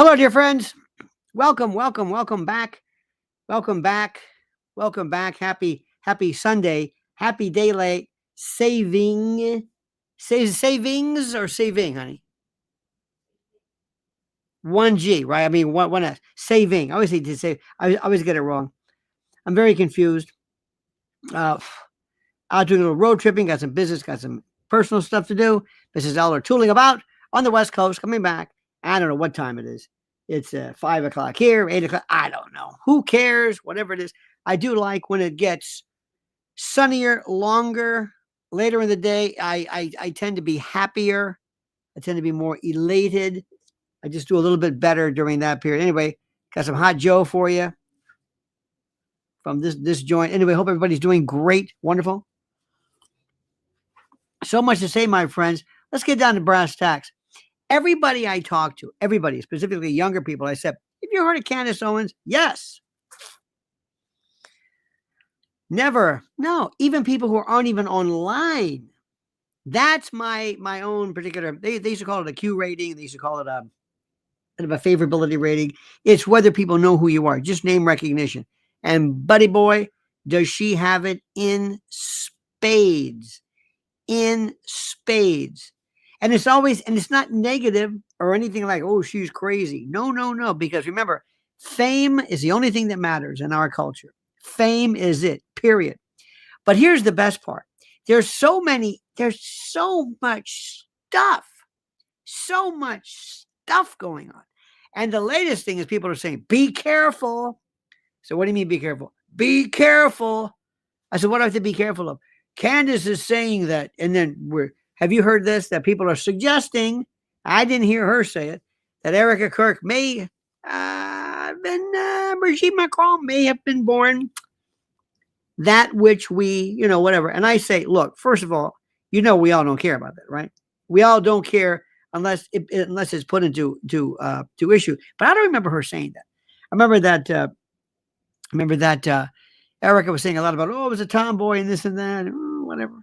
Hello, dear friends. Welcome, welcome, welcome back. Welcome back. Welcome back. Happy Sunday. Happy daylight savings or saving, honey. 1G, right? I mean, one S. Saving. I always need to say, I always get it wrong. I'm very confused. Uh, Out doing a little road tripping, got some business, got some personal stuff to do. Mrs. L are tooling about on the West Coast, coming back. I don't know what time it is. It's 5 o'clock here, 8 o'clock. I don't know. Who cares? Whatever it is. I do like when it gets sunnier, longer, later in the day. I tend to be happier. I tend to be more elated. I just do a little bit better during that period. Anyway, got some hot Joe for you from this joint. Anyway, hope everybody's doing great, wonderful. So much to say, my friends. Let's get down to brass tacks. Everybody I talk to, everybody, specifically younger people, I said, have you heard of Candace Owens? Yes. Never. No. Even people who aren't even online. That's my own particular. They used to call it a Q rating. They used to call it a kind of a favorability rating. It's whether people know who you are, just name recognition. And buddy boy, does she have it in spades? In spades. And it's always, and it's not negative or anything like, oh, she's crazy. No, no, no. Because remember, fame is the only thing that matters in our culture. Fame is it, period. But here's the best part. There's so much stuff going on. And the latest thing is people are saying, be careful. So what do you mean be careful? Be careful. I said, what do I have to be careful of? Candace is saying that, and then have you heard this? That people are suggesting, I didn't hear her say it, that Erica Kirk may Brigitte Macron may have been born that which we, whatever. And I say, look, first of all, we all don't care about that, right? We all don't care unless it's put into issue. But I don't remember her saying that. I remember that Erica was saying a lot about, it was a tomboy and this and that, whatever.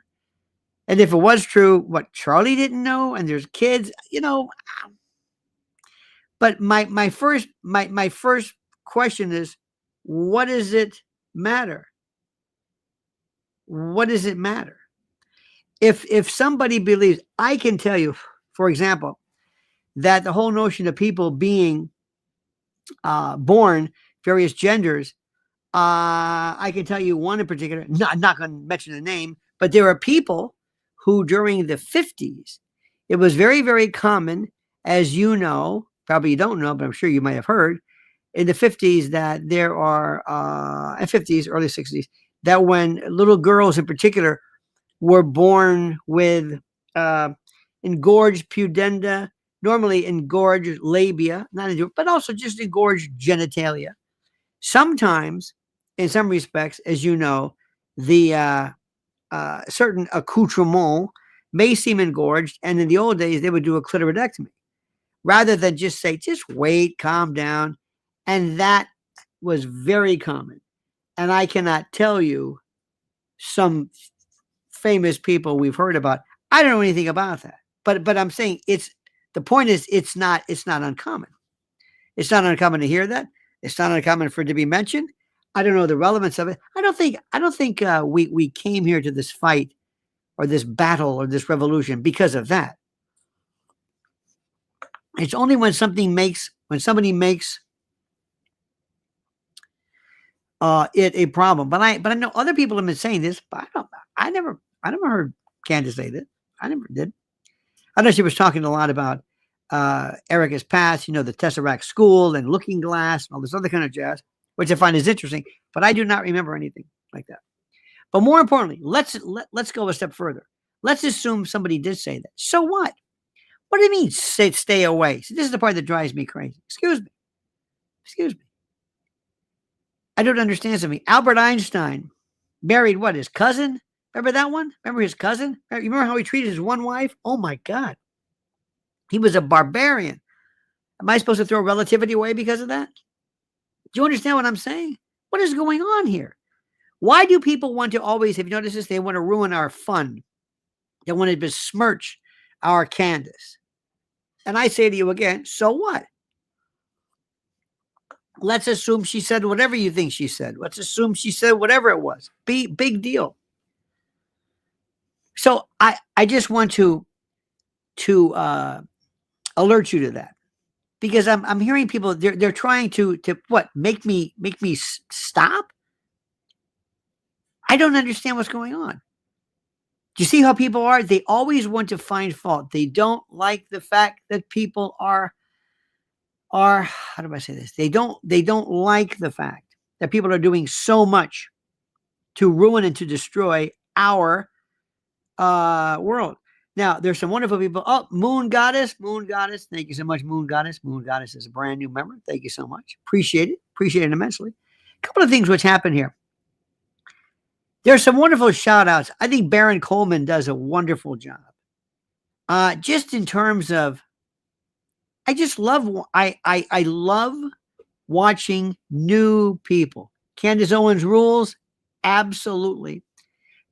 And if it was true, what Charlie didn't know, and there's kids, But my first question is, what does it matter? What does it matter? If somebody believes, I can tell you, for example, that the whole notion of people being born various genders, I can tell you one in particular, I'm not going to mention the name, but there are people who during the 50s, it was very, very common, as you know, probably you don't know, but I'm sure you might have heard, in the 50s that there are, 50s, early 60s, that when little girls in particular were born with engorged pudenda, normally engorged labia, but also just engorged genitalia. Sometimes, in some respects, as you know, the certain accoutrement may seem engorged, and in the old days, they would do a clitoridectomy rather than just say, just wait, calm down. And that was very common. And I cannot tell you some famous people we've heard about. I don't know anything about that. But I'm saying the point is it's not uncommon. It's not uncommon to hear that. It's not uncommon for it to be mentioned. I don't know the relevance of it. I don't think we came here to this fight or this battle or this revolution because of that. It's only when somebody makes it a problem. But I know other people have been saying this, but I never heard Candace say that. I never did. I know she was talking a lot about Erica's past, the Tesseract School and Looking Glass and all this other kind of jazz, which I find is interesting, but I do not remember anything like that. But more importantly, let's go a step further. Let's assume somebody did say that. So what? What do you mean stay away? See, this is the part that drives me crazy. Excuse me. I don't understand something. Albert Einstein married his cousin? Remember that one? Remember his cousin? You remember how he treated his one wife? Oh my God. He was a barbarian. Am I supposed to throw relativity away because of that? Do you understand what I'm saying? What is going on here? Why do people want to always, have you noticed this? They want to ruin our fun. They want to besmirch our Candace. And I say to you again, so what? Let's assume she said whatever you think she said. Let's assume she said whatever it was. Big deal. So I just want to alert you to that, because I'm hearing people, they're trying to what, make me stop. I don't understand what's going on. Do you see how people are? They always want to find fault. They don't like the fact that people are, how do I say this? They don't like the fact that people are doing so much to ruin and to destroy our world. Now, there's some wonderful people. Oh, Moon Goddess. Thank you so much, Moon Goddess. Moon Goddess is a brand new member. Thank you so much. Appreciate it immensely. A couple of things which happen here. There's some wonderful shout outs. I think Baron Coleman does a wonderful job. Just in terms of, I just love, I love watching new people. Candace Owens rules. Absolutely.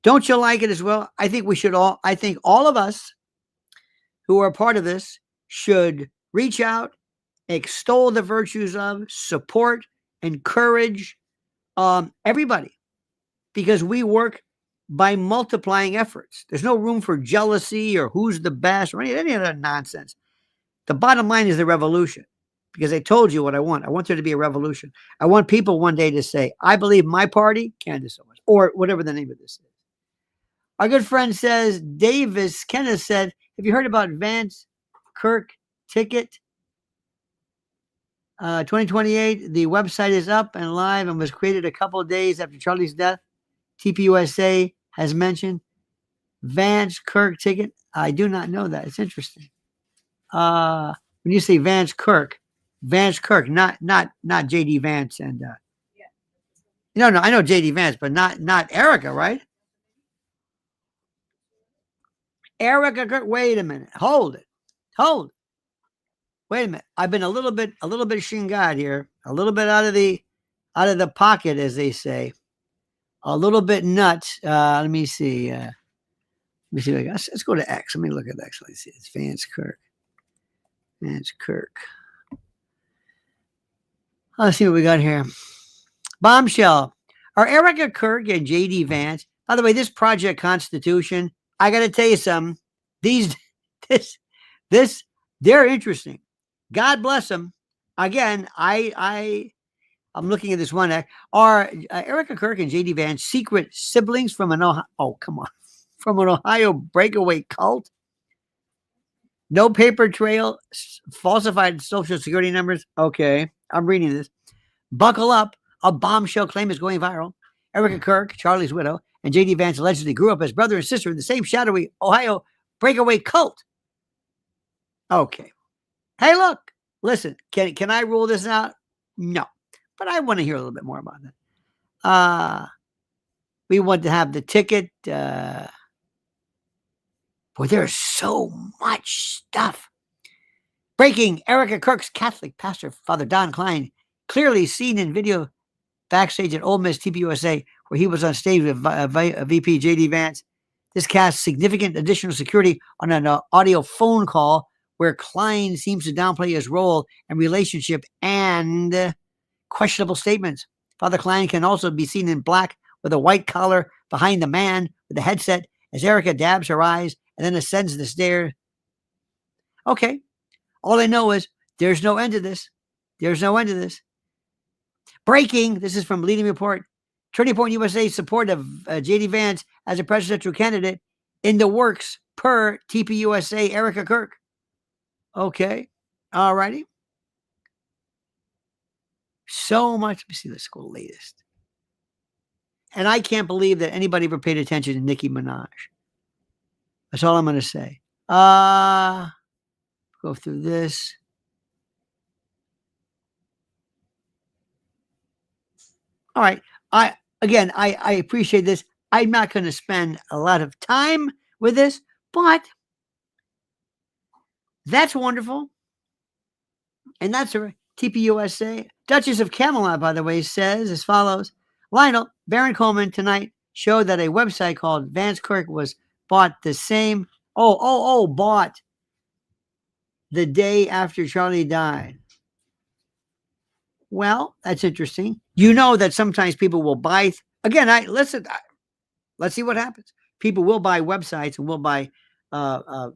Don't you like it as well? I think all of us who are part of this should reach out, extol the virtues of, support, encourage everybody, because we work by multiplying efforts. There's no room for jealousy or who's the best or any of that nonsense. The bottom line is the revolution, because I told you what I want. I want there to be a revolution. I want people one day to say, I believe my party, Candace Owens, or whatever the name of this is. Our good friend says, Kenneth said, have you heard about Vance Kirk ticket? 2028, the website is up and live and was created a couple of days after Charlie's death. TPUSA has mentioned Vance Kirk ticket. I do not know that. It's interesting. When you say Vance Kirk, not JD Vance and no, I know JD Vance, but not Erica, right? Erica Kirk. Wait a minute. Hold it. Wait a minute. I've been a little bit shingad here, a little bit out of the pocket, as they say, a little bit nuts. Let me see. Let's go to X. Let me look at X. Let's see. It's Vance Kirk. Let's see what we got here. Bombshell. Are Erica Kirk and JD Vance? By the way, this Project Constitution, I got to tell you something. They're interesting. God bless them. Again, I'm looking at this one act. Are Erica Kirk and JD Vance secret siblings from an Ohio breakaway cult? No paper trail, falsified social security numbers. Okay, I'm reading this. Buckle up. A bombshell claim is going viral. Erica Kirk, Charlie's widow, and JD Vance allegedly grew up as brother and sister in the same shadowy Ohio breakaway cult. Okay. Hey, look, listen, can I rule this out? No, but I want to hear a little bit more about that. We want to have the ticket. Boy, there's so much stuff. Breaking: Erica Kirk's Catholic pastor, Father Don Klein, clearly seen in video backstage at Ole Miss TPUSA, where he was on stage with VP JD Vance. This casts significant additional security on an audio phone call where Klein seems to downplay his role and relationship and questionable statements. Father Klein can also be seen in black with a white collar behind the man with the headset as Erica dabs her eyes and then ascends the stairs. Okay. All I know is there's no end to this. Breaking. This is from Leading Report. Turning Point USA support of JD Vance as a presidential candidate in the works per TPUSA Erica Kirk. Okay. All righty. So much. Let me see. Let's go latest. And I can't believe that anybody ever paid attention to Nicki Minaj. That's all I'm going to say. Go through this. All right. I appreciate this. I'm not going to spend a lot of time with this, but that's wonderful. And that's a TPUSA. Duchess of Camelot, by the way, says as follows. Lionel, Baron Coleman tonight showed that a website called Vance Kirk was bought the same. Bought the day after Charlie died. Well, that's interesting. You know that sometimes people will buy. Again, let's see what happens. People will buy websites and will buy uh, uh,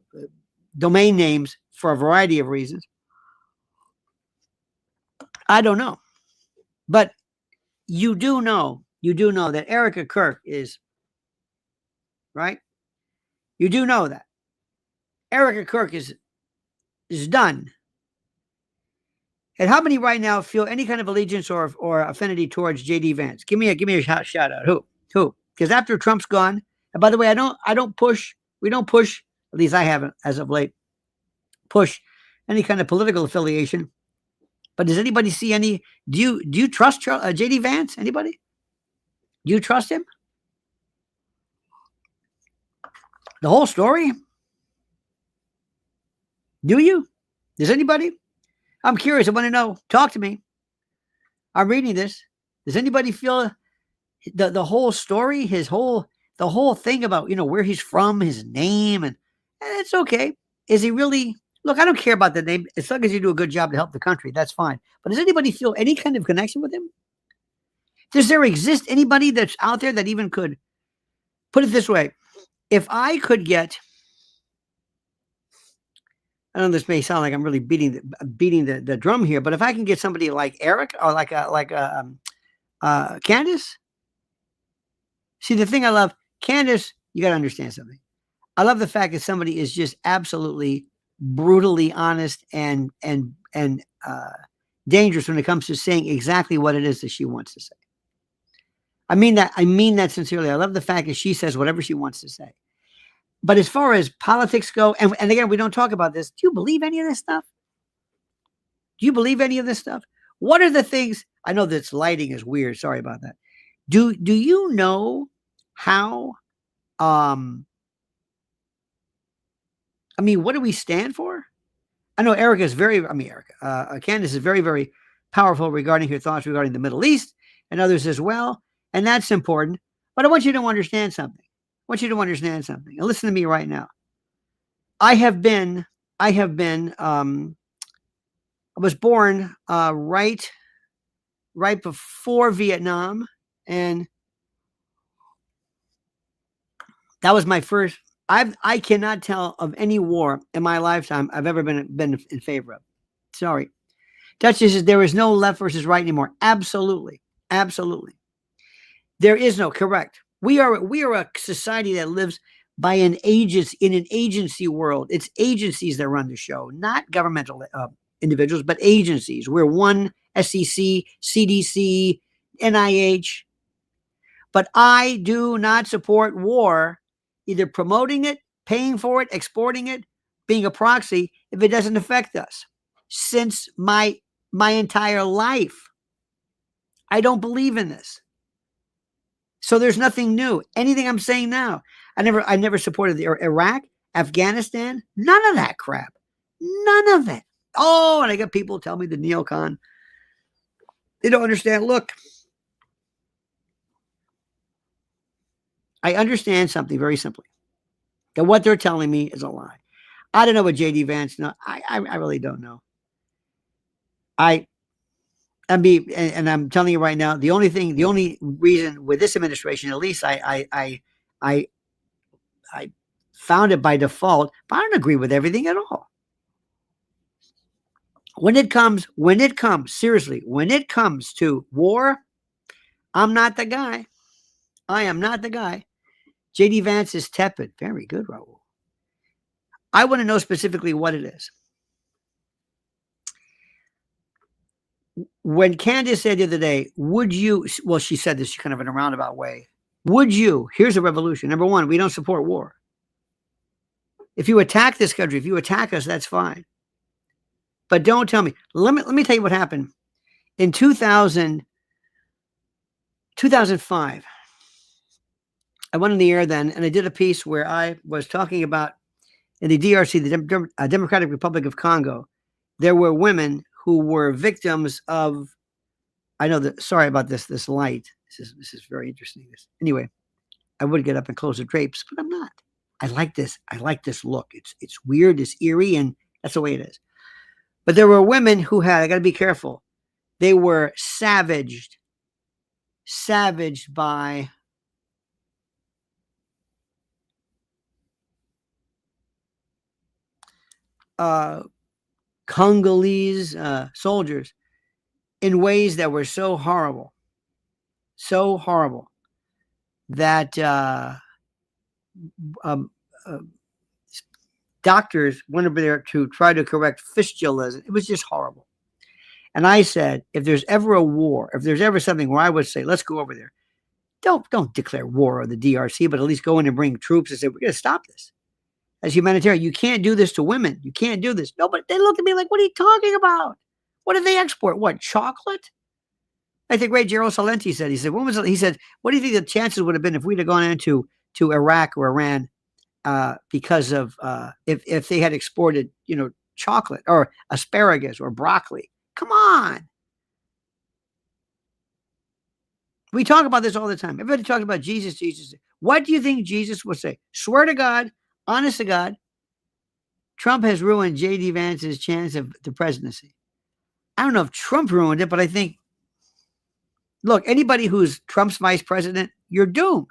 domain names for a variety of reasons. I don't know, but you do know that Erica Kirk is right. You do know that Erica Kirk is done. And how many right now feel any kind of allegiance or affinity towards JD Vance? Give me a shout out. Who? Because after Trump's gone, and by the way, we don't push, at least I haven't as of late, push any kind of political affiliation. But does anybody see any? Do you trust JD Vance? Anybody? Do you trust him? The whole story? Do you? Does anybody? I'm curious. I want to know. Talk to me. I'm reading this. Does anybody feel the whole story, the whole thing about where he's from, his name, and it's okay. Is he really? Look, I don't care about the name as long as you do a good job to help the country. That's fine. But does anybody feel any kind of connection with him? Does there exist anybody that's out there that even could put it this way? If I could get, I know this may sound like I'm really beating the drum here, but if I can get somebody like Eric or like Candace, see the thing I love, Candace, you got to understand something. I love the fact that somebody is just absolutely brutally honest and dangerous when it comes to saying exactly what it is that she wants to say. I mean that sincerely. I love the fact that she says whatever she wants to say. But as far as politics go, and again, we don't talk about this. Do you believe any of this stuff? Do you believe any of this stuff? What are the things? I know this lighting is weird. Sorry about that. Do you know how? What do we stand for? I know Candace is very, very powerful regarding her thoughts regarding the Middle East and others as well. And that's important. But I want you to understand something. And listen to me right now. I was born right before Vietnam, and that was my first. I cannot tell of any war in my lifetime I've ever been in favor of. Sorry. Duchess says there is no left versus right anymore. Absolutely. There is no correct. We are a society that lives by in an agency world. It's agencies that run the show, not governmental individuals, but agencies. We're one SEC, CDC, NIH. But I do not support war, either promoting it, paying for it, exporting it, being a proxy, if it doesn't affect us. Since my entire life, I don't believe in this. So there's nothing new. Anything I'm saying now, I never supported Iraq, Afghanistan, none of that crap. None of it. Oh, and I got people tell me the neocon. They don't understand. Look, I understand something very simply. That what they're telling me is a lie. I don't know what JD Vance knows. I really don't know. And I'm telling you right now, the only reason with this administration, at least I found it by default, but I don't agree with everything at all. When it comes to war, I'm not the guy. I am not the guy. JD Vance is tepid. Very good, Raul. I want to know specifically what it is. When Candace said the other day, would you, well, she said this kind of in a roundabout way. Would you, here's a revolution. Number one, we don't support war. If you attack this country, if you attack us, that's fine. But don't tell me. Let me tell you what happened. In 2005, I went on the air then, and I did a piece where I was talking about in the DRC, the Democratic Republic of Congo, there were women who were victims of, I know that, sorry about this light. This is very interesting. Anyway, I would get up and close the drapes, but I'm not. I like this look. It's weird, it's eerie, and that's the way it is. But there were women who had, I got to be careful, They were savaged by Congolese soldiers in ways that were so horrible that um, uh, doctors went over there to try to correct fistulas. It was just horrible. And I said, if there's ever a war, if there's ever something where I would say, let's go over there, don't declare war on the DRC, but at least go in and bring troops and say, we're going to stop this. As humanitarian, you can't do this to women. You can't do this. No, but they looked at me like, what are you talking about? What did they export? What, chocolate? I think great Gerald Salenti said, he said, he said, what do you think the chances would have been if we'd have gone into Iraq or Iran because of if they had exported, chocolate or asparagus or broccoli? Come on. We talk about this all the time. Everybody talks about Jesus, Jesus. What do you think Jesus would say? Swear to God, honest to God, Trump has ruined J.D. Vance's chance of the presidency. I don't know if Trump ruined it, but I think, look, anybody who's Trump's vice president, you're doomed.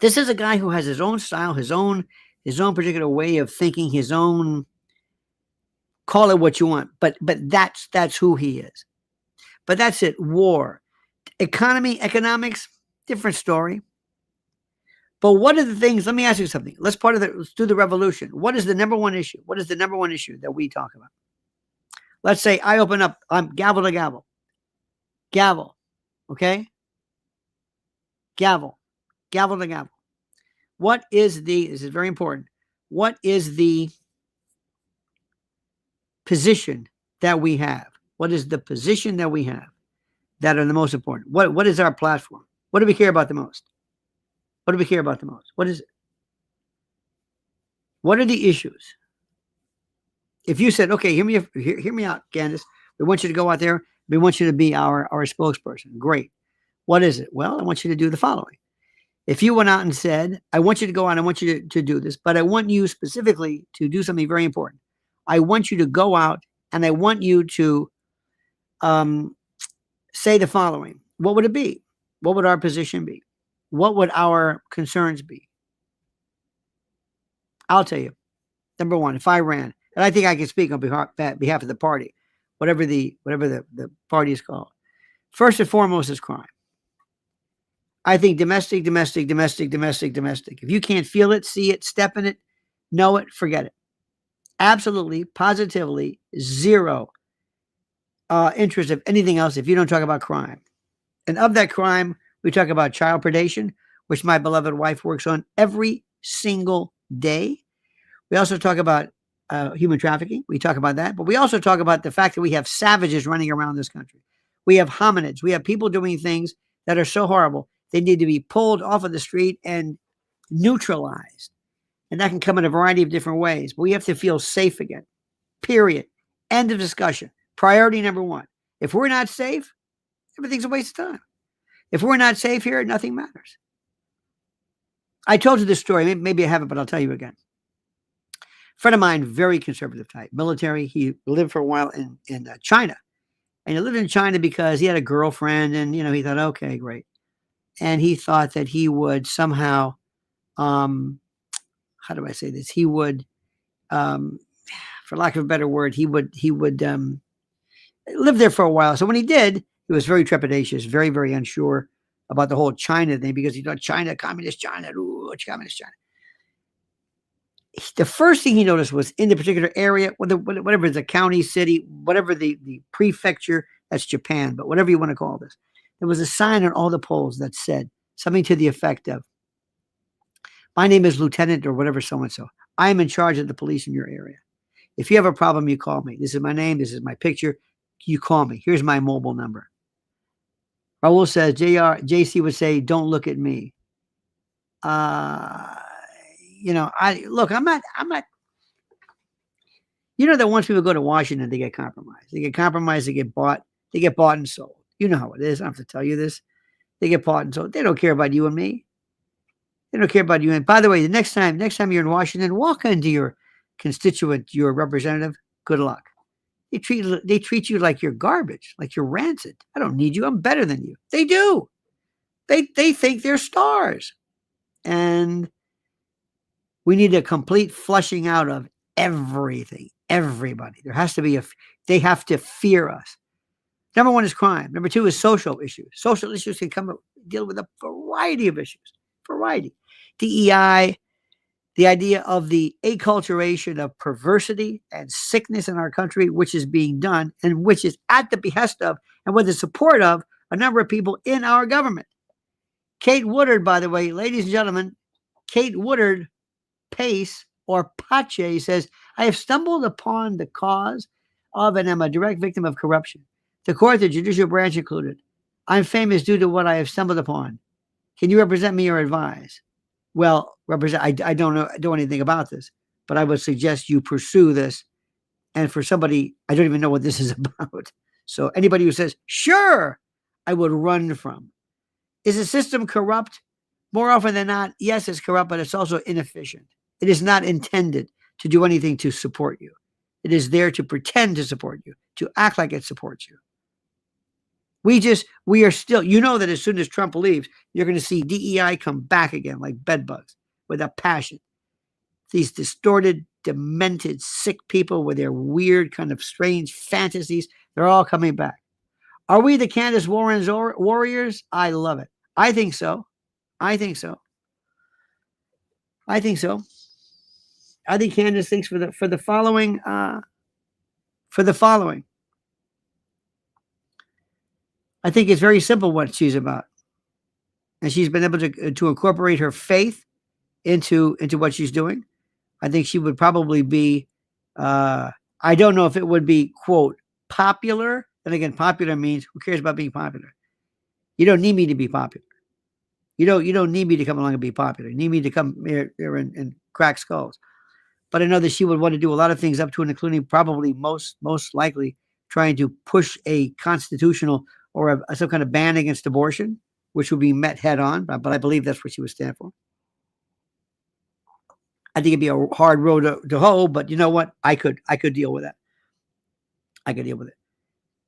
This is a guy who has his own style, his own particular way of thinking, his own, call it what you want, but that's who he is. But that's it. War, economics, different story. But what are the things? Let me ask you something. Let's do the revolution. What is the number one issue? What is the number one issue that we talk about? Let's say I open up, I'm gavel to gavel. Gavel. Okay? Gavel. Gavel to gavel. This is very important. What is the position that we have? What is the position that we have that are the most important? What is our platform? What do we care about the most? What do we care about the most? What is it? What are the issues? If you said, okay, hear me out, Candace. We want you to go out there. We want you to be our spokesperson. Great. What is it? Well, I want you to do the following. If you went out and said, I want you to go out, I want you to do this, but I want you specifically to do something very important. I want you to go out and I want you to say the following. What would it be? What would our position be? What would our concerns be? I'll tell you. Number one, if I ran, and I think I can speak on behalf of the party, whatever the party is called. First and foremost is crime. I think domestic. If you can't feel it, see it, step in it, know it, forget it. Absolutely, positively, zero interest of anything else if you don't talk about crime. And of that crime, we talk about child predation, which my beloved wife works on every single day. We also talk about human trafficking. We talk about that. But we also talk about the fact that we have savages running around this country. We have hominids. We have people doing things that are so horrible. They need to be pulled off of the street and neutralized. And that can come in a variety of different ways. But we have to feel safe again. Period. End of discussion. Priority number one. If we're not safe, everything's a waste of time. If we're not safe here, nothing matters. I told you this story. Maybe I haven't, but I'll tell you again. A friend of mine, very conservative type, military. He lived for a while in China. And he lived in China because he had a girlfriend and, he thought, okay, great. And he thought that he would somehow, how do I say this? He would, for lack of a better word, he would live there for a while. So when he did, he was very trepidatious, very, very unsure about the whole China thing because he thought China, communist China, ooh, communist China. The first thing he noticed was in the particular area, whatever the county, city, whatever the prefecture, that's Japan, but whatever you want to call this, there was a sign on all the poles that said something to the effect of, my name is Lieutenant or whatever so-and-so. I am in charge of the police in your area. If you have a problem, you call me. This is my name. This is my picture. You call me. Here's my mobile number. Raul says, JC would say, don't look at me. I'm not, that once people go to Washington, they get compromised. They get bought and sold. You know how it is. I don't have to tell you this. They get bought and sold. They don't care about you and me. They don't care about you. And by the way, the next time you're in Washington, walk into your constituent, your representative. Good luck. They treat you like you're garbage, like you're rancid. I don't need you. I'm better than you. They do. They think they're stars. And we need a complete flushing out of everything, everybody. There has to be they have to fear us. Number one is crime. Number two is social issues. Social issues can deal with a variety of issues. Variety. DEI, the idea of the acculturation of perversity and sickness in our country, which is being done and which is at the behest of and with the support of a number of people in our government. Kate Woodard, by the way, ladies and gentlemen, Kate Woodard Pace or Pache says, I have stumbled upon the cause of and am a direct victim of corruption. The court, the judicial branch included. I'm famous due to what I have stumbled upon. Can you represent me or advise? Well, I don't know anything about this, but I would suggest you pursue this. And for somebody, I don't even know what this is about. So anybody who says, sure, I would run from. Is the system corrupt? More often than not, yes, it's corrupt, but it's also inefficient. It is not intended to do anything to support you. It is there to pretend to support you, to act like it supports you. We are still, that as soon as Trump leaves, you're going to see DEI come back again like bedbugs with a passion. These distorted, demented, sick people with their weird kind of strange fantasies, they're all coming back. Are we the Candace Owens warriors? I love it. I think so. I think Candace thinks for the following. I think it's very simple what she's about. And she's been able to incorporate her faith into what she's doing. I think she would probably be, I don't know if it would be, quote, popular. And again, popular means who cares about being popular? You don't need me to be popular. You don't need me to come along and be popular. You need me to come here and crack skulls. But I know that she would want to do a lot of things up to and including probably most likely trying to push a constitutional or some kind of ban against abortion, which would be met head on. But I believe that's what she would stand for. I think it'd be a hard road to hoe, but you know what? I could deal with that. I could deal with it.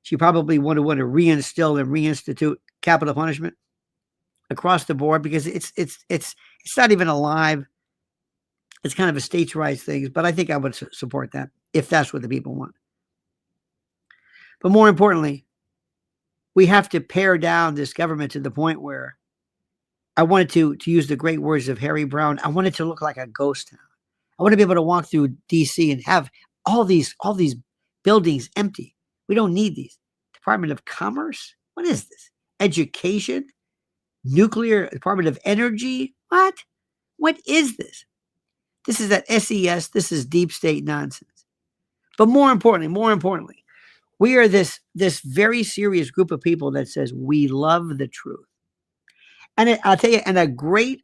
She probably would want to reinstill and reinstitute capital punishment across the board because it's not even alive. It's kind of a states' rights thing, but I think I would support that if that's what the people want. But more importantly, we have to pare down this government to the point where I wanted to use the great words of Harry Brown. I want it to look like a ghost town. I want to be able to walk through DC and have all these buildings empty. We don't need these. Department of Commerce? What is this? Education? Nuclear? Department of Energy? What? What is this? This is that SES. This is deep state nonsense. But more importantly, we are this very serious group of people that says we love the truth. And I'll tell you, and a great,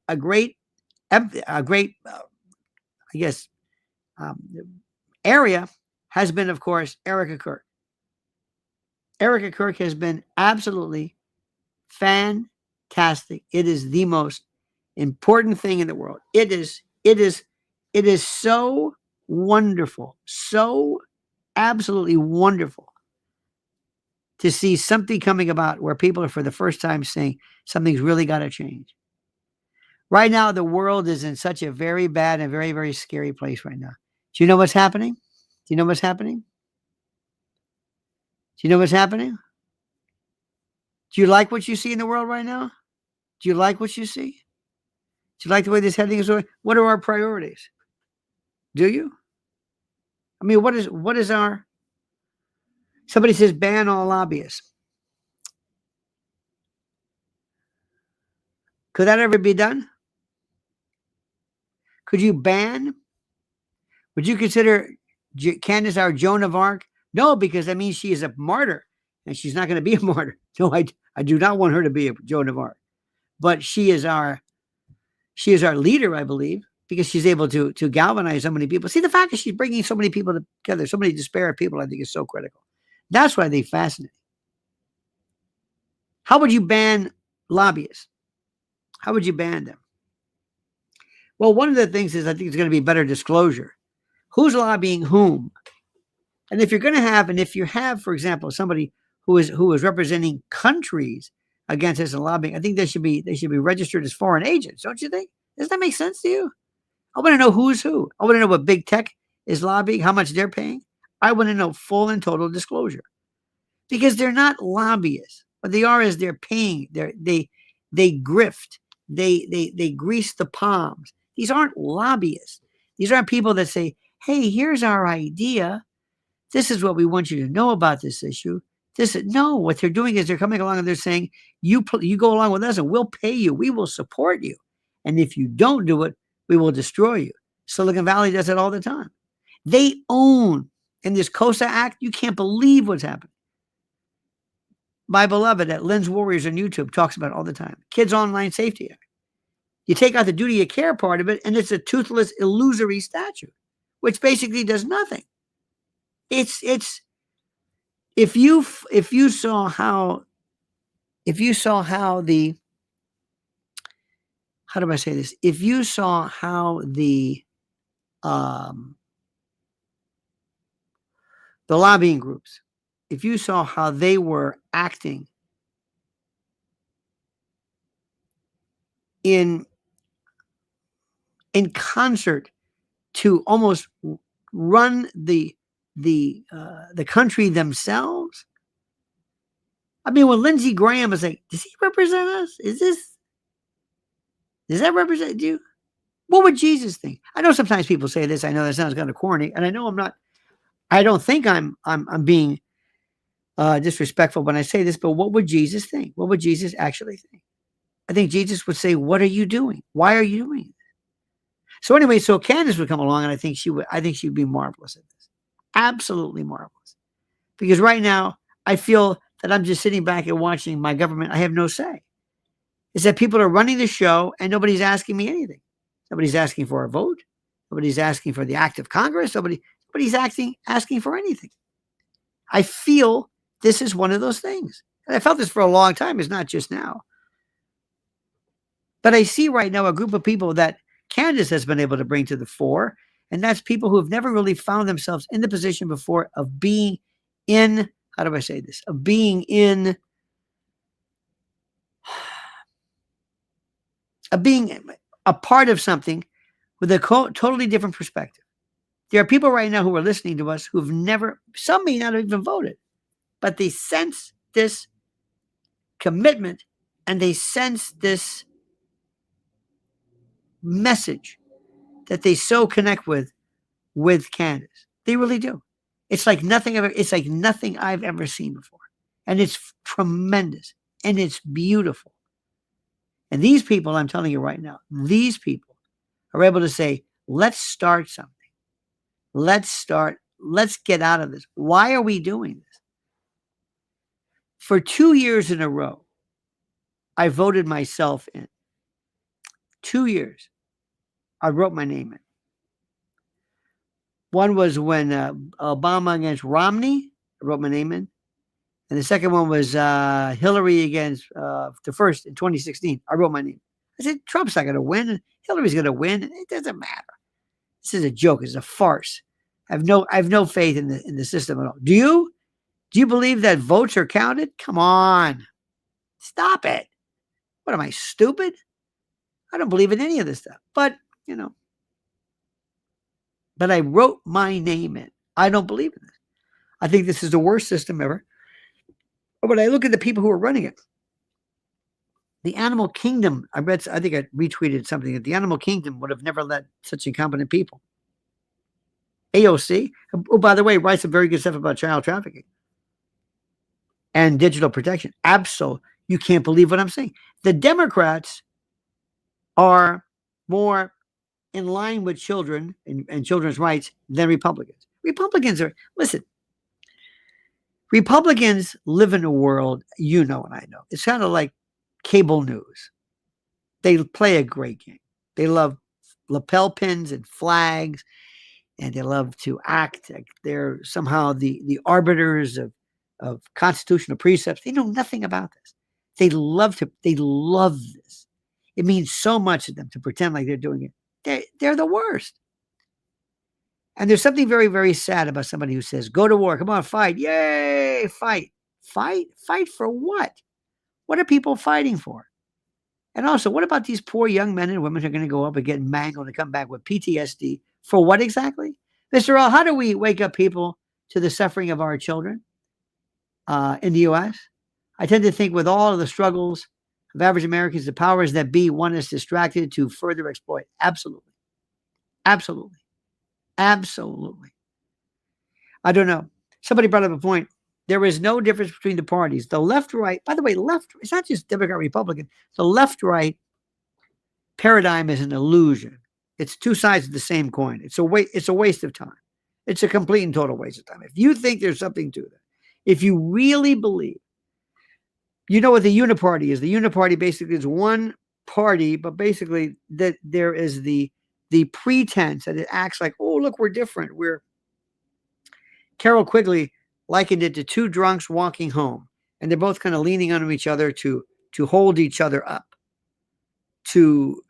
area has been, of course, Erica Kirk. Erica Kirk has been absolutely fantastic. It is the most important thing in the world. It is so wonderful, so absolutely wonderful to see something coming about where people are for the first time saying something's really got to change. Right now, the world is in such a very bad and very, very scary place right now. Do you know what's happening? Do you know what's happening? Do you know what's happening? Do you like what you see in the world right now? Do you like what you see? Do you like the way this heading is going? What are our priorities? Do you? I mean, what is our... Somebody says ban all lobbyists. Could that ever be done? Could you ban? Would you consider Candace our Joan of Arc? No, because that means she is a martyr, and she's not going to be a martyr. No, I do not want her to be a Joan of Arc. But she is our leader, I believe, because she's able to galvanize so many people. See, the fact that she's bringing so many people together, so many disparate people, I think is so critical. That's why they fascinate. How would you ban lobbyists? How would you ban them? Well, one of the things is I think it's going to be better disclosure. Who's lobbying whom? And if you have, for example, somebody who is representing countries against this and lobbying, I think they should be registered as foreign agents, don't you think? Does that make sense to you? I want to know who's who. I want to know what big tech is lobbying, how much they're paying. I want to know full and total disclosure because they're not lobbyists. What they are is they're paying. They grift. They grease the palms. These aren't lobbyists. These aren't people that say, "Hey, here's our idea. This is what we want you to know about this issue." No, what they're doing is they're coming along and they're saying, you go along with us and we'll pay you. We will support you. And if you don't do it, we will destroy you. Silicon Valley does it all the time. They own in this COSA Act. You can't believe what's happening. My beloved at Lynn's Warriors on YouTube talks about it all the time. Kids Online Safety Act. You take out the duty of care part of it, and it's a toothless, illusory statute, which basically does nothing. It's if you saw how the how do I say this? If you saw how the lobbying groups, if you saw how they were acting in concert to almost run the country themselves. I mean, when Lindsey Graham is like, does he represent us? Does that represent you? What would Jesus think? I know sometimes people say this. I know that sounds kind of corny, and I know I'm not. I don't think I'm being disrespectful when I say this, but what would Jesus think? What would Jesus actually think? I think Jesus would say, "What are you doing? Why are you doing this?" So anyway, so Candace would come along, and I think she'd be marvelous at this. Absolutely marvelous. Because right now, I feel that I'm just sitting back and watching my government. I have no say. It's that people are running the show, and nobody's asking me anything. Nobody's asking for a vote. Nobody's asking for the act of Congress. Nobody's asking for anything. I feel this is one of those things. And I felt this for a long time. It's not just now. But I see right now a group of people that Candace has been able to bring to the fore, and that's people who have never really found themselves in the position before of being in, how do I say this? Of being in, of being a part of something with a totally different perspective. There are people right now who are listening to us who've never, some may not have even voted, but they sense this commitment and they sense this message that they so connect with Candace. They really do. It's like nothing I've ever seen before. And it's tremendous and it's beautiful. And these people, I'm telling you right now, these people are able to say, let's start something. Let's get out of this. Why are we doing this? For 2 years in a row, I voted myself in. 2 years. I wrote my name in. One was when Obama against Romney, I wrote my name in. And the second one was Hillary against the first in 2016. I wrote my name. I said, Trump's not going to win. And Hillary's going to win. It doesn't matter. This is a joke. It's a farce. I have no faith in the system at all. Do you? Do you believe that votes are counted? Come on. Stop it. What am I, stupid? I don't believe in any of this stuff. But, but I wrote my name in. I don't believe in this. I think this is the worst system ever. But when I look at the people who are running it, the animal kingdom, I think I retweeted something that the animal kingdom would have never let such incompetent people. AOC, oh, by the way, writes some very good stuff about child trafficking and digital protection. Absolutely. You can't believe what I'm saying. The Democrats are more in line with children and children's rights than Republicans. Republicans live in a world, and I know. It's kind of like cable news. They play a great game. They love lapel pins and flags, and they love to act like they're somehow the arbiters of constitutional precepts. They know nothing about this. They love this. It means so much to them to pretend like they're doing it. They're the worst. And there's something very, very sad about somebody who says, go to war, come on, fight, yay, fight. Fight for what? What are people fighting for? And also, what about these poor young men and women who are going to go up and get mangled and come back with PTSD? For what exactly? Mr. Earl, how do we wake up people to the suffering of our children in the U.S.? I tend to think with all of the struggles of average Americans, the powers that be want us distracted to further exploit. Absolutely. Absolutely. Absolutely. I don't know. Somebody brought up a point. There is no difference between the parties. The left, right, by the way, left, it's not just Democrat, Republican. The left, right paradigm is an illusion. It's two sides of the same coin. It's a waste of time. It's a complete and total waste of time. If you think there's something to that, if you really believe, you know what the uniparty is. The uniparty basically is one party, but basically that there is the pretense that it acts like, oh, look, we're different. Carol Quigley likened it to two drunks walking home, and they're both kind of leaning on each other to hold each other up, to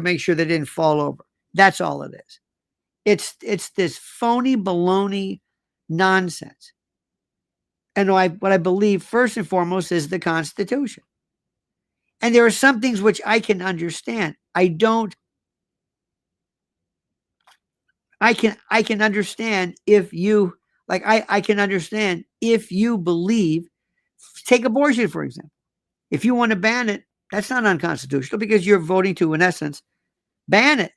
make sure they didn't fall over. That's all it is. It's this phony baloney nonsense. And what I believe first and foremost is the Constitution. And there are some things which I can understand. I can understand if you I can understand if you believe, take abortion, for example. If you want to ban it, that's not unconstitutional because you're voting to, in essence, ban it.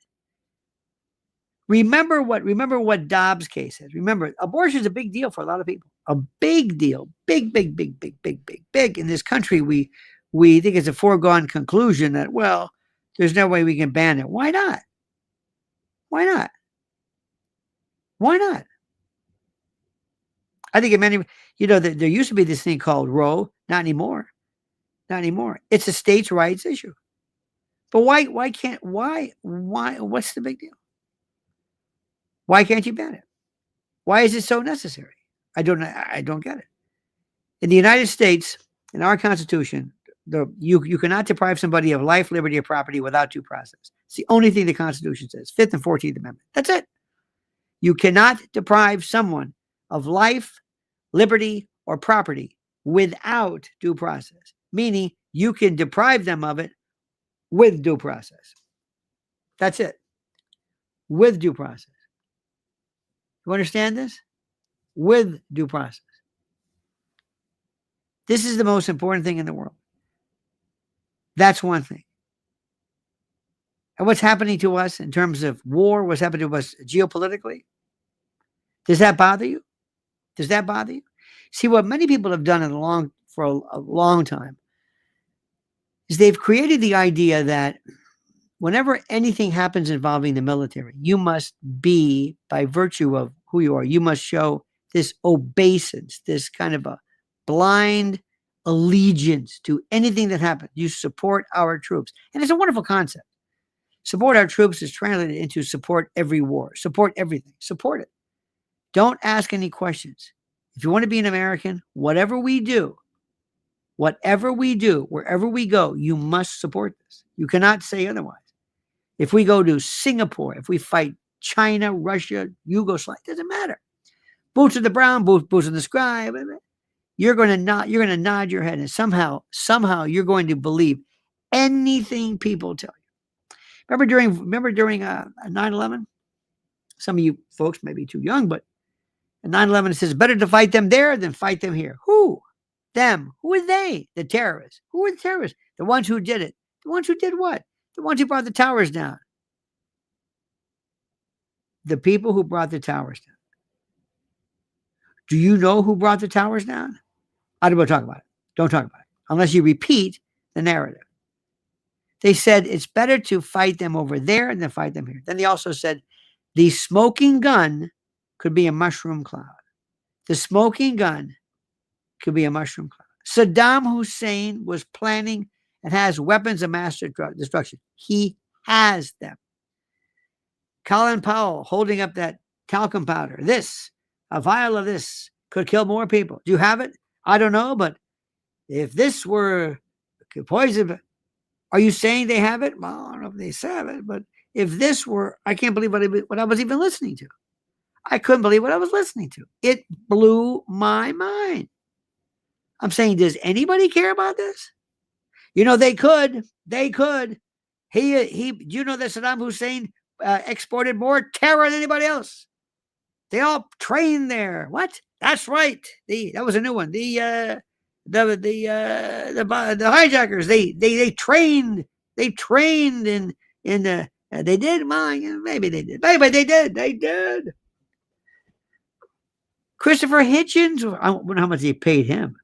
Remember what Dobbs' case is. Remember, abortion is a big deal for a lot of people. A big deal. Big, big, big, big, big, big, big. In this country, we think it's a foregone conclusion that, well, there's no way we can ban it. Why not? Why not? Why not? I think in many, there used to be this thing called Roe. Not anymore. Not anymore. It's a states' rights issue. But why, what's the big deal? Why can't you ban it? Why is it so necessary? I don't get it. In the United States, in our Constitution, you cannot deprive somebody of life, liberty, or property without due process. It's the only thing the Constitution says, 5th and 14th Amendment. That's it. You cannot deprive someone of life, liberty, or property without due process, meaning you can deprive them of it with due process. That's it. With due process. You understand this? With due process. This is the most important thing in the world. That's one thing. And what's happening to us in terms of war, what's happening to us geopolitically, does that bother you? Does that bother you? See, what many people have done for a long time is they've created the idea that whenever anything happens involving the military, you must be, by virtue of who you are, you must show this obeisance, this kind of a blind allegiance to anything that happens. You support our troops. And it's a wonderful concept. Support our troops is translated into support every war, support everything, support it. Don't ask any questions. If you want to be an American, whatever we do, wherever we go, you must support this. You cannot say otherwise. If we go to Singapore, if we fight China, Russia, Yugoslavia, it doesn't matter. Boots on the ground, boots on the sky. You're going to nod your head, and somehow you're going to believe anything people tell you. Remember during 9/11? Some of you folks may be too young, but in 9/11 it says better to fight them there than fight them here. Who? Them. Who are they? The terrorists. Who are the terrorists? The ones who did it. The ones who did what? The ones who brought the towers down. The people who brought the towers down. Do you know who brought the towers down? I don't want to talk about it. Don't talk about it. Unless you repeat the narrative. They said it's better to fight them over there than fight them here. Then they also said the smoking gun could be a mushroom cloud. The smoking gun could be a mushroom cloud. Saddam Hussein was planning and has weapons of mass destruction. He has them. Colin Powell holding up that talcum powder. A vial of this could kill more people. Do you have it? I don't know, but if this were poison, are you saying they have it? Well, I don't know if they have it, but if this were, I can't believe what I was even listening to. I couldn't believe what I was listening to. It blew my mind. I'm saying, does anybody care about this? You know, they could. They could. Do you know that Saddam Hussein exported more terror than anybody else? They all trained there. What? That's right. That was a new one. The hijackers. They trained. They trained in the. They did. Maybe they did. Maybe they did. They did. Christopher Hitchens. I wonder how much they paid him,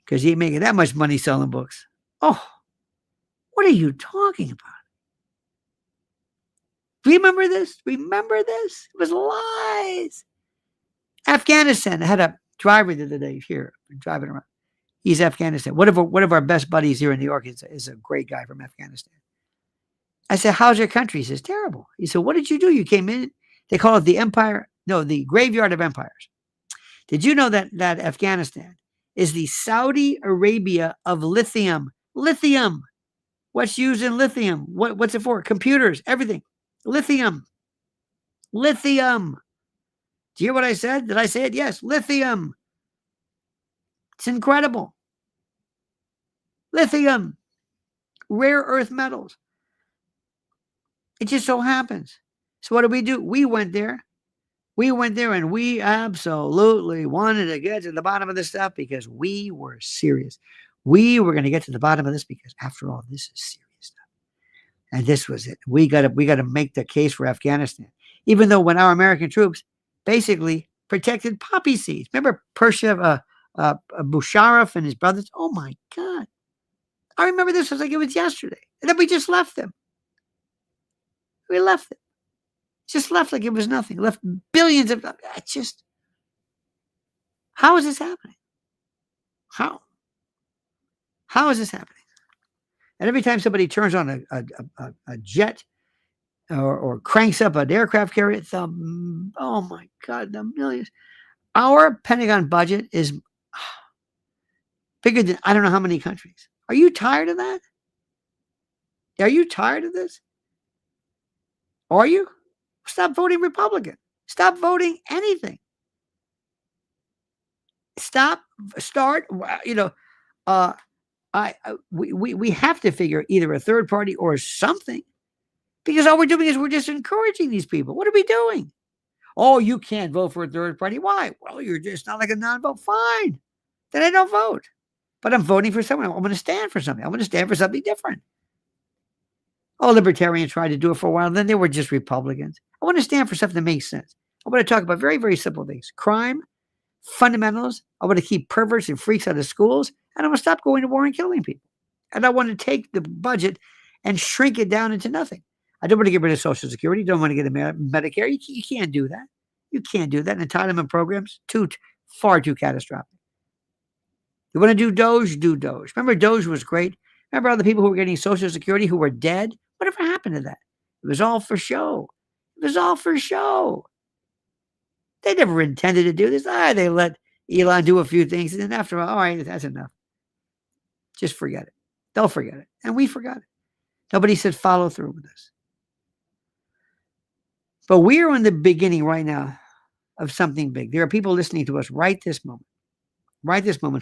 because he ain't making that much money selling books. Oh, what are you talking about? Remember this? Remember this? It was lies. Afghanistan. I had a driver the other day here driving around. He's Afghanistan. One of our best buddies here in New York is a great guy from Afghanistan. I said, how's your country? He says, terrible. He said, what did you do? You came in. They call it the graveyard of empires. Did you know that Afghanistan is the Saudi Arabia of lithium? Lithium. What's used in lithium? What's it for? Computers, everything. Lithium. Lithium. Do you hear what I said? Did I say it? Yes. Lithium. It's incredible. Lithium. Rare earth metals. It just so happens. So what did we do? We went there. We went there and we absolutely wanted to get to the bottom of this stuff because we were serious. We were going to get to the bottom of this because, after all, this is serious stuff. And this was it. We got to make the case for Afghanistan. Even though when our American troops basically protected poppy seeds. Remember Pershev Musharraf and his brothers? Oh, my God. I remember this was like it was yesterday. And then we just left them. We left them. Just left like it was nothing. Left billions of dollars. How is this happening? How is this happening? And every time somebody turns on a jet or cranks up an aircraft carrier, oh my God, the millions. Our Pentagon budget is bigger than I don't know how many countries. Are you tired of that? Are you tired of this? Are you? Stop voting Republican. Stop voting anything. We have to figure either a third party or something, because all we're doing is we're just encouraging these people. What are we doing? Oh, you can't vote for a third party. Why? Well, you're just not like a non-vote. Fine. Then I don't vote. But I'm voting for someone. I'm going to stand for something. I'm going to stand for something different. Oh, libertarians tried to do it for a while. Then they were just Republicans. I want to stand for something that makes sense. I want to talk about very, very simple things. Crime, fundamentals. I want to keep perverts and freaks out of schools. And I want to stop going to war and killing people. And I want to take the budget and shrink it down into nothing. I don't want to get rid of Social Security. Don't want to get a Medicare. You can't do that. You can't do that. Entitlement programs, far too catastrophic. You want to do Doge? Do Doge. Remember, Doge was great. Remember all the people who were getting Social Security who were dead? Whatever happened to that? It was all for show. It was all for show. They never intended to do this. They let Elon do a few things. And then after all right, that's enough. Just forget it. They'll forget it. And we forgot it. Nobody said follow through with this. But we are in the beginning right now of something big. There are people listening to us right this moment,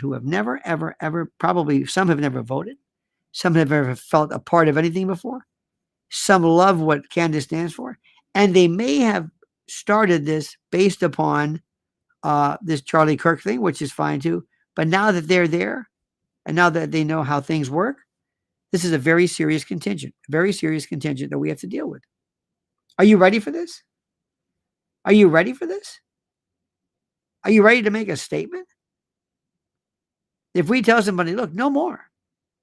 who have never, ever, ever, probably some have never voted. Some have never felt a part of anything before. Some love what Candace stands for. And they may have started this based upon this Charlie Kirk thing, which is fine too. But now that they're there, and now that they know how things work, this is a very serious contingent that we have to deal with. Are you ready for this? Are you ready for this? Are you ready to make a statement? If we tell somebody, look, no more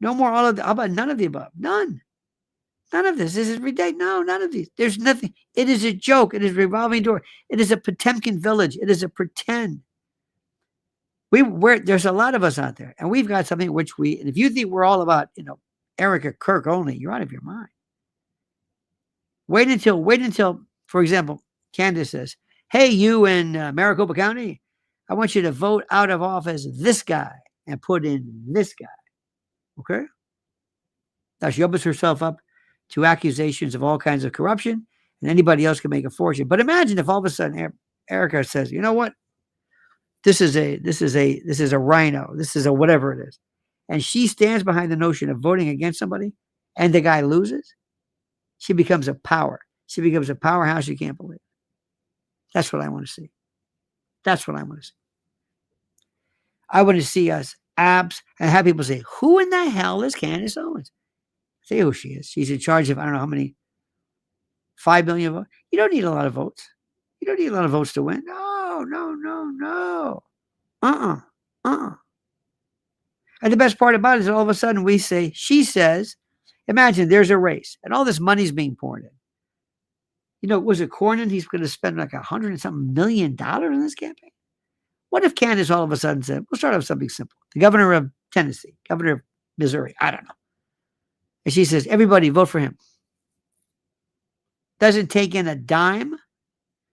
all of the, how about none of the above? None of this. This is ridiculous. No, none of these. There's nothing. It is a joke. It is a revolving door. It is a Potemkin village. It is a pretend. There's a lot of us out there, and we've got something and if you think we're all about, Erica Kirk only, you're out of your mind. Wait until, for example, Candace says, hey, you in Maricopa County, I want you to vote out of office this guy and put in this guy. Okay? Now she opens herself up to accusations of all kinds of corruption, and anybody else can make a fortune. But imagine if all of a sudden Erica says, you know what? This is a rhino. This is a whatever it is. And she stands behind the notion of voting against somebody and the guy loses. She becomes a power. She becomes a powerhouse you can't believe. That's what I want to see. That's what I want to see. I want to see us abs and have people say, who in the hell is Candace Owens? Say who she is. She's in charge of, I don't know how many, 5 million votes. You don't need a lot of votes. You don't need a lot of votes to win. No, no, no, no. And the best part about it is all of a sudden we say, she says, imagine there's a race and all this money's being poured in. You know, was it Cornyn? He's going to spend like $100 and something million in this campaign. What if Candace all of a sudden said, we'll start off with something simple. The governor of Tennessee, governor of Missouri, I don't know. And she says, everybody vote for him. Doesn't take in a dime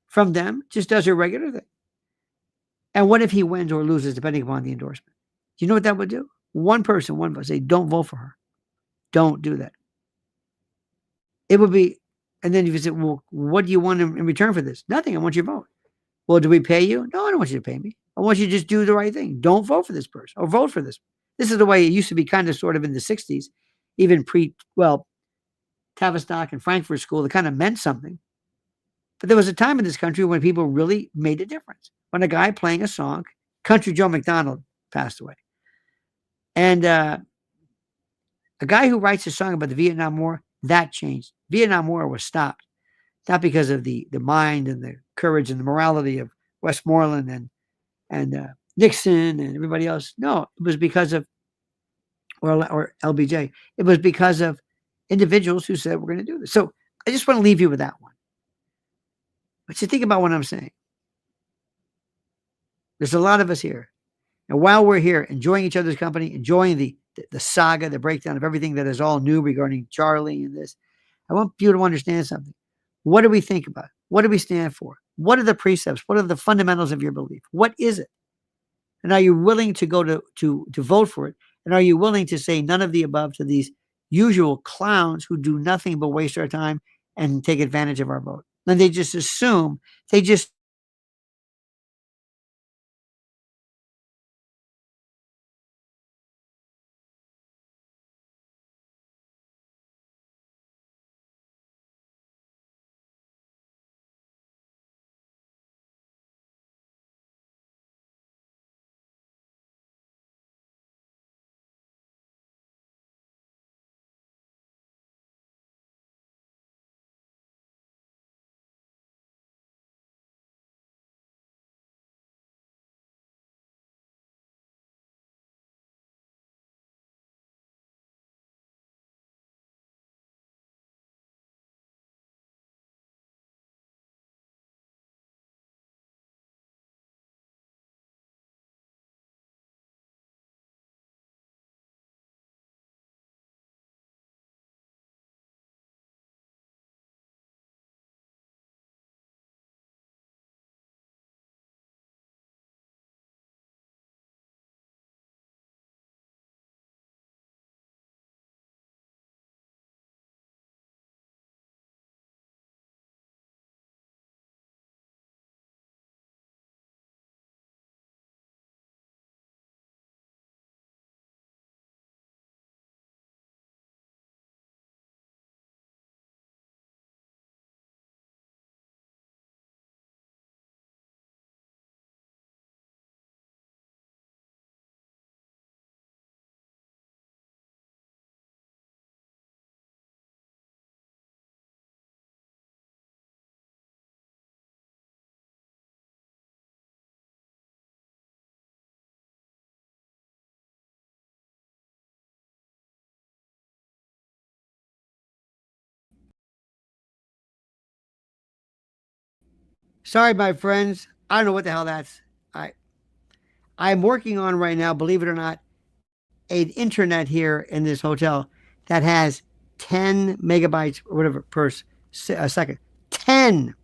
from them, just does her regular thing. And what if he wins or loses, depending upon the endorsement? Do you know what that would do? One person, one vote, say, don't vote for her. Don't do that. It would be, and then if you say, well, what do you want in return for this? Nothing. I want your vote. Well, do we pay you? No, I don't want you to pay me. I want you to just do the right thing. Don't vote for this person or vote for this. This is the way it used to be kind of sort of in the 60s, even Tavistock and Frankfurt School, it kind of meant something. But there was a time in this country when people really made a difference. When a guy playing a song, Country Joe McDonald passed away. And a guy who writes a song about the Vietnam War, that changed. Vietnam War was stopped. Not because of the mind and the courage and the morality of Westmoreland and Nixon and everybody else. No, it was because of, or LBJ. It was because of individuals who said, we're going to do this. So I just want to leave you with that one. But you think about what I'm saying. There's a lot of us here. And while we're here, enjoying each other's company, enjoying the saga, the breakdown of everything that is all new regarding Charlie and this, I want you to understand something. What do we think about? What do we stand for? What are the precepts? What are the fundamentals of your belief? What is it? And are you willing to go to vote for it? And are you willing to say none of the above to these usual clowns who do nothing but waste our time and take advantage of our vote? And they just assume, sorry, my friends. I don't know what the hell that's. I'm working on right now, believe it or not, an internet here in this hotel that has 10 megabytes or whatever per second. 10.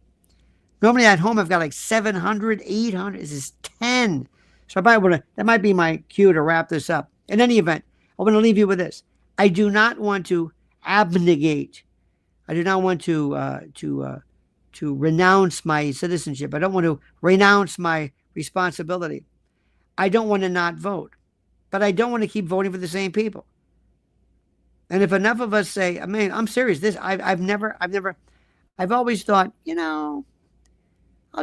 Normally at home, I've got like 700, 800. This is 10. So that might be my cue to wrap this up. In any event, I want to leave you with this. I do not want to abnegate. I do not want to renounce my citizenship. I don't want to renounce my responsibility. I don't want to not vote, but I don't want to keep voting for the same people. And if enough of us say, I mean, I'm serious. I've always thought, I'll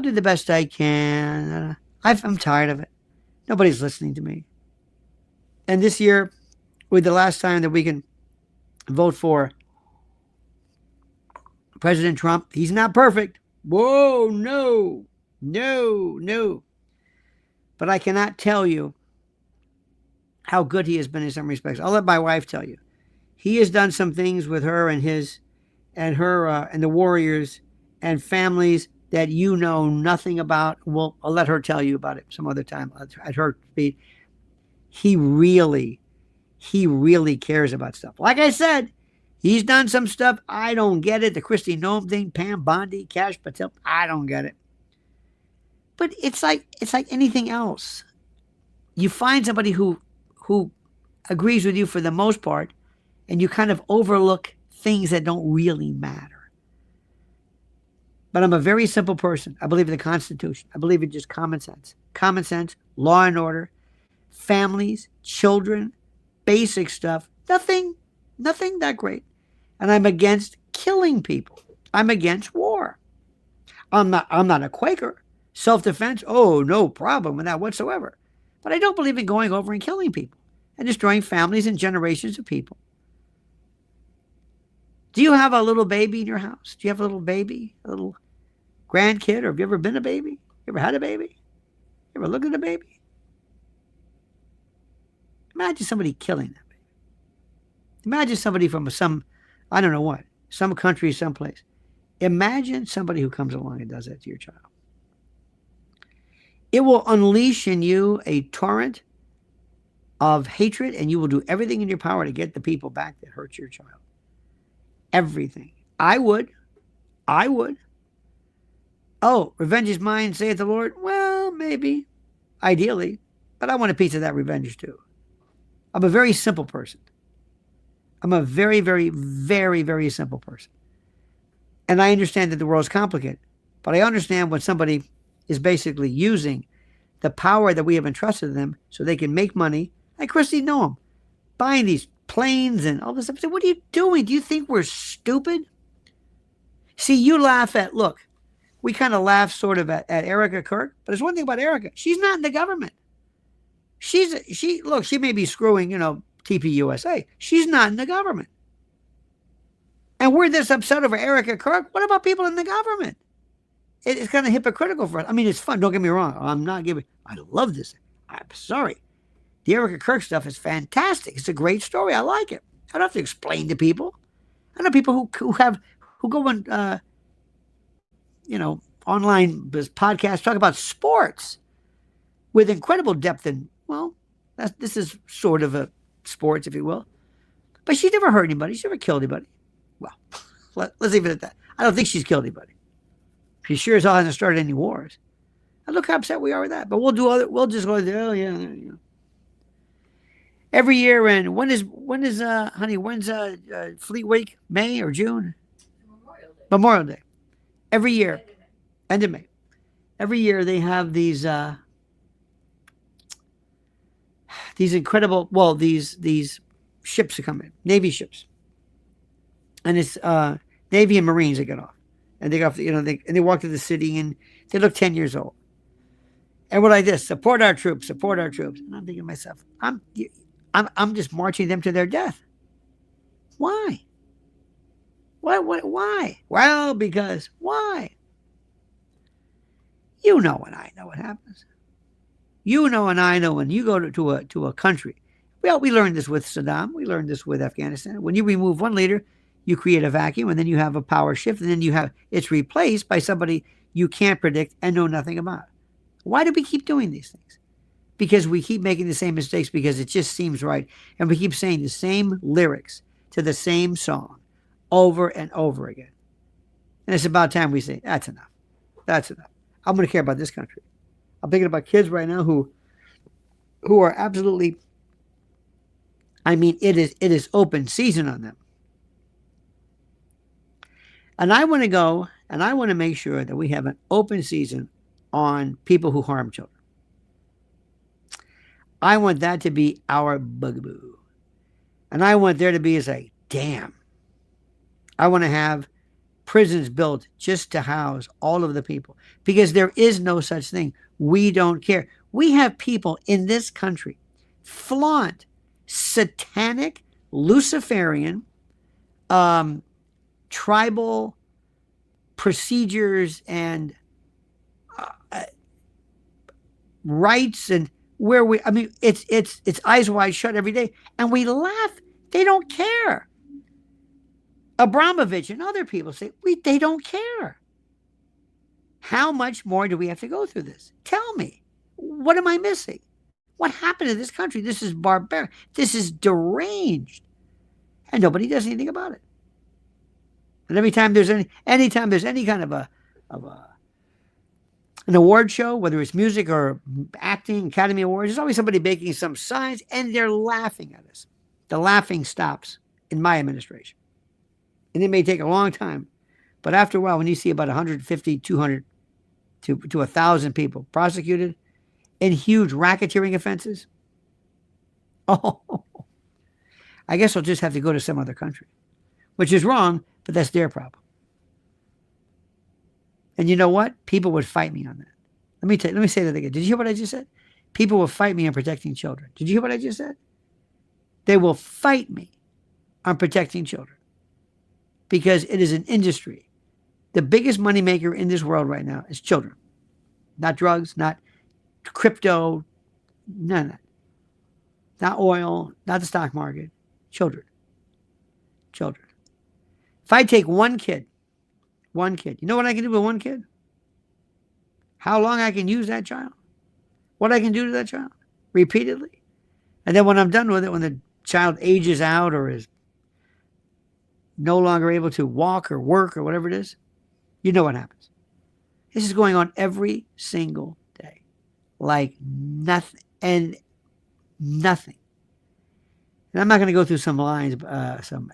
do the best I can. I'm tired of it. Nobody's listening to me. And this year, with the last time that we can vote for President Trump, he's not perfect. Whoa, no. But I cannot tell you how good he has been in some respects. I'll let my wife tell you. He has done some things with her and the Warriors and families that you know nothing about. Well, I'll let her tell you about it some other time at her speed. He really cares about stuff. Like I said, he's done some stuff. I don't get it. The Christy Noem thing, Pam Bondi, Kash Patel. I don't get it. But it's like anything else. You find somebody who agrees with you for the most part, and you kind of overlook things that don't really matter. But I'm a very simple person. I believe in the Constitution. I believe in just common sense. Common sense, law and order, families, children, basic stuff. Nothing that great. And I'm against killing people. I'm against war. I'm not a Quaker. Self-defense, oh, no problem with that whatsoever. But I don't believe in going over and killing people and destroying families and generations of people. Do you have a little baby in your house? Do you have a little baby, a little grandkid, or have you ever been a baby? You ever had a baby? You ever looked at a baby? Imagine somebody killing that baby. Imagine somebody from some country, someplace. Imagine somebody who comes along and does that to your child. It will unleash in you a torrent of hatred, and you will do everything in your power to get the people back that hurt your child. Everything. I would. Oh, revenge is mine, saith the Lord. Well, maybe. Ideally. But I want a piece of that revenge too. I'm a very simple person. I'm a very, very, very, very simple person. And I understand that the world's complicated. But I understand when somebody is basically using the power that we have entrusted them so they can make money, like Christy Noem, buying these planes and all this stuff. I said, what are you doing? Do you think we're stupid? See, you laugh at, look, we kind of laugh sort of at Erica Kirk, but there's one thing about Erica. She's not in the government. She may be screwing, TPUSA. She's not in the government. And we're this upset over Erica Kirk. What about people in the government? It's kind of hypocritical for us. I mean, it's fun. Don't get me wrong. I love this. I'm sorry. The Erica Kirk stuff is fantastic. It's a great story. I like it. I don't have to explain to people. I know people who go on, online podcasts, talk about sports with incredible depth. And, well, this is sort of a sports, if you will. But she's never hurt anybody. She's never killed anybody. Well, let's leave it at that. I don't think she's killed anybody. She sure as hell hasn't started any wars. And look how upset we are with that. But we'll just go, oh, yeah. Every year, and when's Fleet Week? May or June? Memorial Day. Every year. End of May. Every year they have these incredible, these ships that come in, Navy ships. And it's Navy and Marines that get off. And they go off, they walk to the city and they look 10 years old. And we're like this, support our troops. And I'm thinking to myself, I'm just marching them to their death. Why? Why? Well, because why? You know and I know what happens. You know and I know when you go to a country. Well, we learned this with Saddam. We learned this with Afghanistan. When you remove one leader, you create a vacuum, and then you have a power shift, and then it's replaced by somebody you can't predict and know nothing about. Why do we keep doing these things? Because we keep making the same mistakes because it just seems right. And we keep saying the same lyrics to the same song over and over again. And it's about time we say, that's enough. That's enough. I'm going to care about this country. I'm thinking about kids right now who are absolutely, it is open season on them. And I want to go And I want to make sure that we have an open season on people who harm children. I want that to be our bugaboo. And I want there to be a damn. I want to have prisons built just to house all of the people because there is no such thing. We don't care. We have people in this country flaunt satanic, Luciferian, tribal procedures and rights, and it's eyes wide shut every day, and we laugh. They don't care. Abramovich and other people say they don't care. How much more do we have to go through this? Tell me, what am I missing? What happened to this country? This is barbaric. This is deranged, and nobody does anything about it. And anytime there's any kind of an award show, whether it's music or acting, Academy Awards, there's always somebody making some signs, and they're laughing at us. The laughing stops in my administration. And it may take a long time, but after a while, when you see about 150, 200 to 1,000 people prosecuted in huge racketeering offenses, I guess I'll just have to go to some other country, which is wrong, but that's their problem. And you know what? People would fight me on that. Let me say that again. Did you hear what I just said? People will fight me on protecting children. Did you hear what I just said? They will fight me on protecting children because it is an industry. The biggest moneymaker in this world right now is children. Not drugs, not crypto, none of that. Not oil, not the stock market. Children. Children. If I take one kid, you know what I can do with one kid? How long I can use that child? What I can do to that child? Repeatedly. And then when I'm done with it, when the child ages out or is no longer able to walk or work or whatever it is, you know what happens. This is going on every single day. Like nothing. And nothing. And I'm not going to go through some lines, some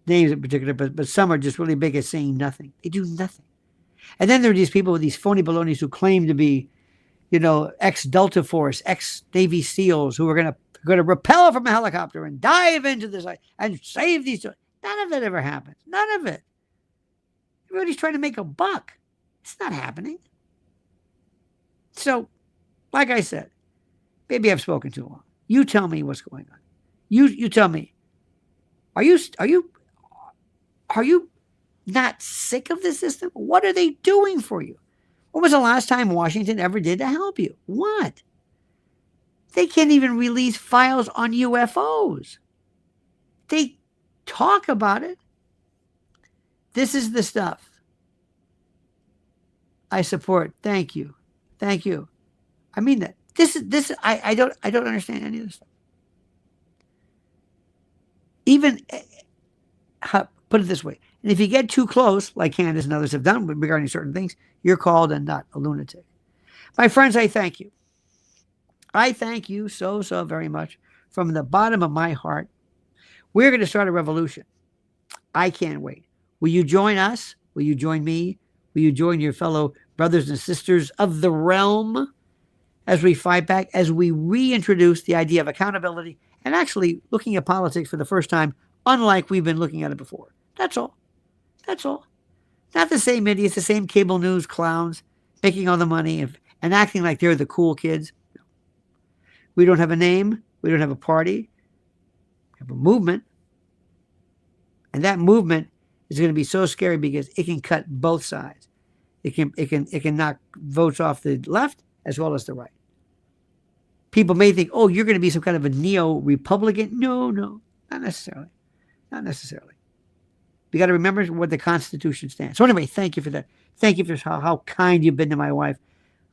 names in particular, but some are just really big at saying nothing. They do nothing. And then there are these people with these phony balonies who claim to be, ex-Delta Force, ex-Navy SEALs who are going to rappel from a helicopter and dive into this and save these children. None of it ever happens. None of it. Everybody's trying to make a buck. It's not happening. So, like I said, maybe I've spoken too long. You tell me what's going on. You tell me. Are you not sick of the system? What are they doing for you? When was the last time Washington ever did to help you? What? They can't even release files on UFOs. They talk about it. This is the stuff I support. Thank you. Thank you. I mean that. I don't understand any of this stuff. Even put it this way. And if you get too close, like Candace and others have done regarding certain things, you're called and not a lunatic. My friends, I thank you. I thank you so very much from the bottom of my heart. We're going to start a revolution. I can't wait. Will you join us? Will you join me? Will you join your fellow brothers and sisters of the realm as we fight back, as we reintroduce the idea of accountability and actually looking at politics for the first time, unlike we've been looking at it before? That's all. That's all. Not the same idiots, the same cable news clowns making all the money and acting like they're the cool kids. We don't have a name. We don't have a party. We have a movement. And that movement is going to be so scary because it can cut both sides. It can knock votes off the left as well as the right. People may think, oh, you're going to be some kind of a neo-Republican. No, not necessarily. Not necessarily. You got to remember what the Constitution stands. So anyway, thank you for that. Thank you for how kind you've been to my wife,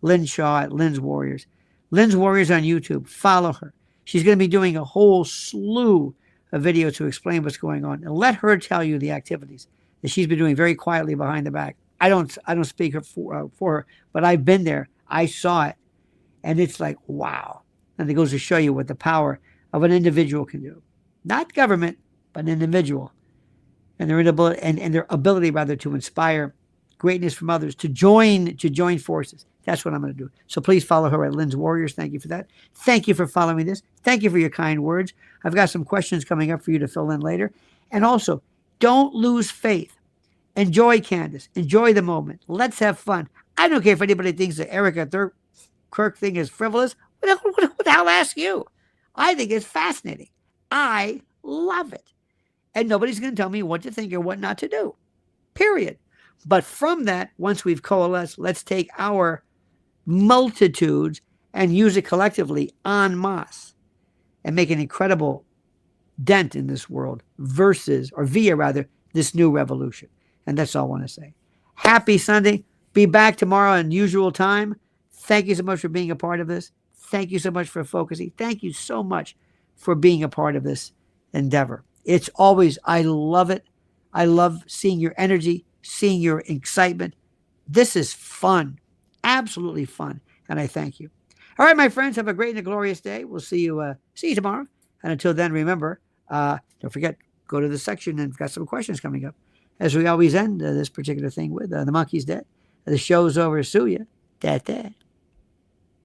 Lynn Shaw at Lynn's Warriors. Lynn's Warriors on YouTube. Follow her. She's going to be doing a whole slew of videos to explain what's going on. And let her tell you the activities that she's been doing very quietly behind the back. I don't speak for her, but I've been there. I saw it. And it's like, wow. And it goes to show you what the power of an individual can do. Not government, but an individual. and their inability and their ability rather to inspire greatness from others, to join forces. That's what I'm going to do. So please follow her at Lynn's Warriors. Thank you for that. Thank you for following this. Thank you for your kind words. I've got some questions coming up for you to fill in later. And also, don't lose faith. Enjoy Candace. Enjoy the moment. Let's have fun. I don't care if anybody thinks the Erica Kirk thing is frivolous. What the hell ask you? I think it's fascinating. I love it. And nobody's going to tell me what to think or what not to do. Period. But from that, once we've coalesced, let's take our multitudes and use it collectively en masse and make an incredible dent in this world via this new revolution. And that's all I want to say. Happy Sunday. Be back tomorrow in usual time. Thank you so much for being a part of this. Thank you so much for focusing. Thank you so much for being a part of this endeavor. It's always, I love it. I love seeing your energy, seeing your excitement. This is fun, absolutely fun, and I thank you. All right, my friends, have a great and a glorious day. We'll see you tomorrow. And until then, remember, don't forget, go to the section and got some questions coming up. As we always end this particular thing with, the monkey's dead. The show's over. Sue ya. That.